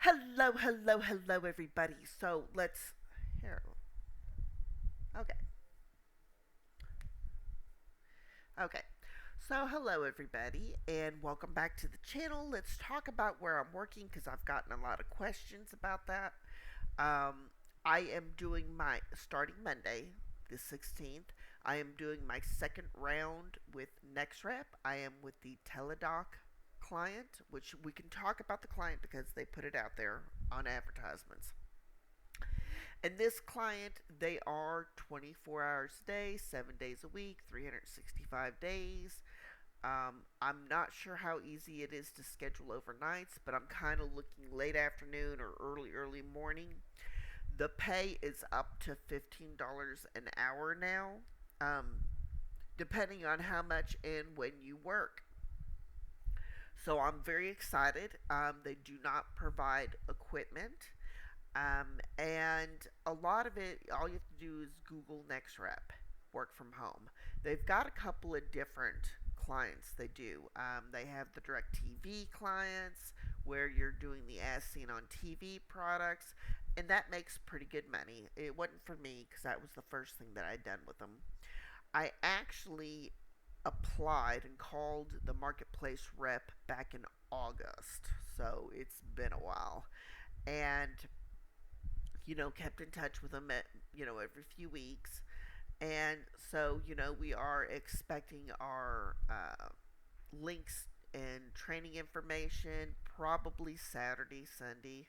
Hello, everybody. So let's here. Okay, okay. So hello, everybody, and welcome back to the channel. Let's talk about where I'm working because I've gotten a lot of questions about that. Um, I am doing my starting Monday, the 16th. I am doing my second round with NextRep. I am with the Teledoc client, which we can talk about the client because they put it out there on advertisements. And this client, they are 24 hours a day, 7 days a week, 365 days. I'm not sure how easy it is to schedule overnights, but I'm kind of looking late afternoon or early morning. The pay is up to $15 an hour now, um, depending on how much and when you work. So I'm very excited. They do not provide equipment. And a lot of it, all you have to do is Google NextRep, work from home. They've got a couple of different clients they do. They have the DirecTV clients where you're doing the as seen on TV products, and that makes pretty good money. It wasn't for me because that was the first thing that I'd done with them. I actually applied and called the marketplace rep back in August, so it's been a while. And kept in touch with them every few weeks. And so, we are expecting our links and training information probably Saturday, Sunday.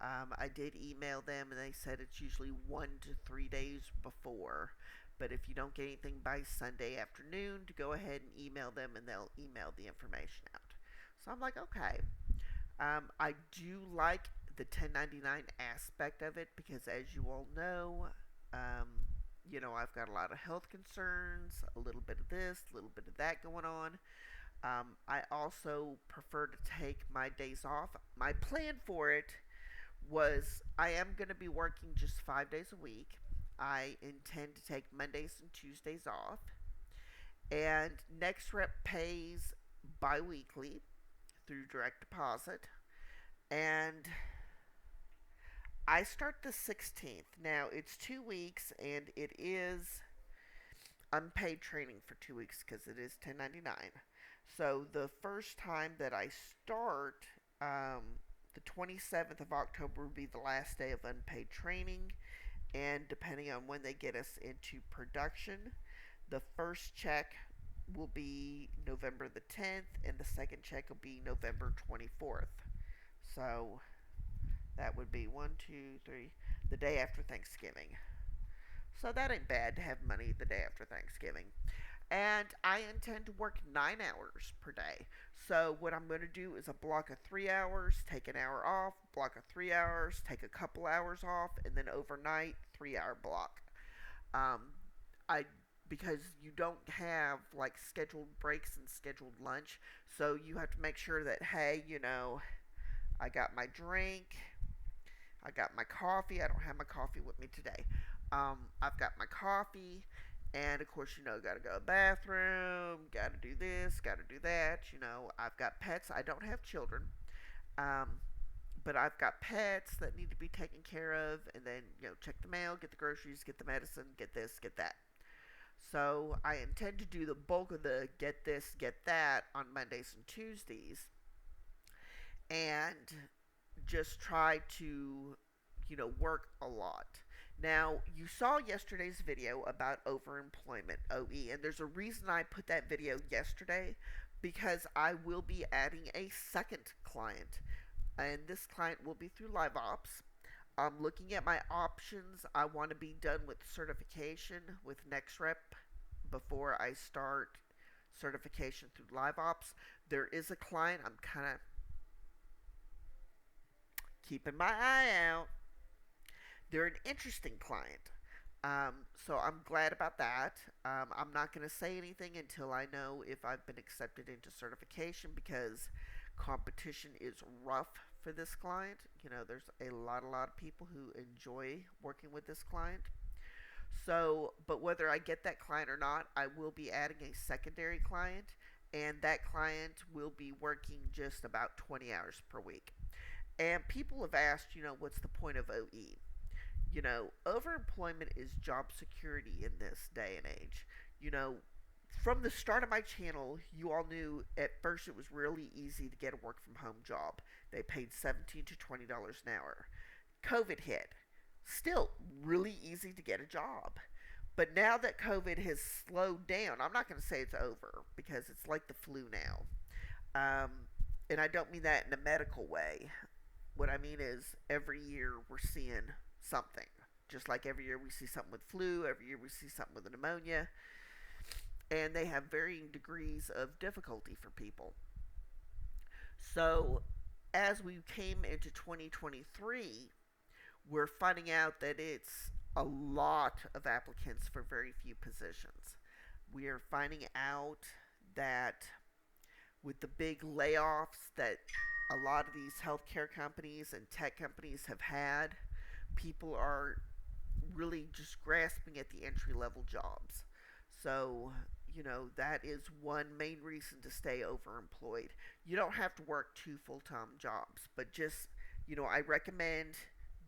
I did email them and they said it's usually 1 to 3 days before. But if you don't get anything by Sunday afternoon, to go ahead and email them and they'll email the information out. So I'm like, okay. I do like the 1099 aspect of it because, as you all know, um, I've got a lot of health concerns, a little bit of this, a little bit of that going on. I also prefer to take my days off. My plan for it was I am going to be working just 5 days a week. I intend to take Mondays and Tuesdays off. And NextRep pays bi weekly through direct deposit. And I start the 16th. Now, it's 2 weeks and it is unpaid training for 2 weeks because it is 1099. So, the first time that I start, the 27th of October will be the last day of unpaid training. And depending on when they get us into production, the first check will be November the 10th, and the second check will be November 24th. So, that would be one, two, three, the day after Thanksgiving. So that ain't bad to have money the day after Thanksgiving. And I intend to work 9 hours per day. So what I'm going to do is a block of 3 hours, take an hour off, block of 3 hours, take a couple hours off, and then overnight 3 hour block. Um, I because you don't have like scheduled breaks and scheduled lunch, so you have to make sure that hey, I got my drink, I got my coffee. I don't have my coffee with me today. I've got my coffee, and of course, got to go to the bathroom, got to do this, got to do that. I've got pets. I don't have children, um, but I've got pets that need to be taken care of, and then check the mail, get the groceries, get the medicine, get this, get that. So I intend to do the bulk of the get this, get that on Mondays and Tuesdays, and just try to, work a lot. Now, you saw yesterday's video about overemployment, OE, and there's a reason I put that video yesterday because I will be adding a second client, and this client will be through LiveOps. I'm looking at my options. I want to be done with certification with NextRep before I start certification through LiveOps. There is a client I'm kind of keeping my eye out. They're an interesting client. So I'm glad about that. I'm not going to say anything until I know if I've been accepted into certification because competition is rough for this client. There's a lot of people who enjoy working with this client. So, but whether I get that client or not, I will be adding a secondary client, and that client will be working just about 20 hours per week. And people have asked, what's the point of OE? Overemployment is job security in this day and age. You know, from the start of my channel, you all knew at first it was really easy to get a work from home job. They paid $17 to $20 an hour. COVID hit. Still really easy to get a job. But now that COVID has slowed down, I'm not going to say it's over because it's like the flu now. Um, and I don't mean that in a medical way. What I mean is every year we're seeing something. Just like every year we see something with flu, every year we see something with pneumonia, and they have varying degrees of difficulty for people. So, as we came into 2023, we're finding out that it's a lot of applicants for very few positions. We are finding out that with the big layoffs that a lot of these healthcare companies and tech companies have had, people are really just grasping at the entry level jobs. So, that is one main reason to stay overemployed. You don't have to work two full time jobs, but just, I recommend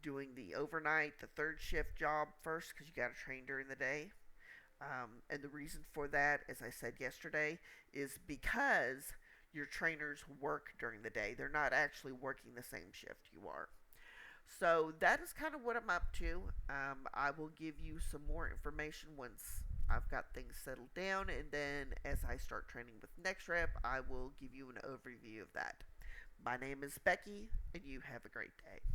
doing the overnight, the third shift job first because you got to train during the day. And the reason for that, as I said yesterday, is because your trainers work during the day. They're not actually working the same shift you are. So that is kind of what I'm up to. I will give you some more information once I've got things settled down, and then as I start training with NextRep, I will give you an overview of that. My name is Becky, and you have a great day.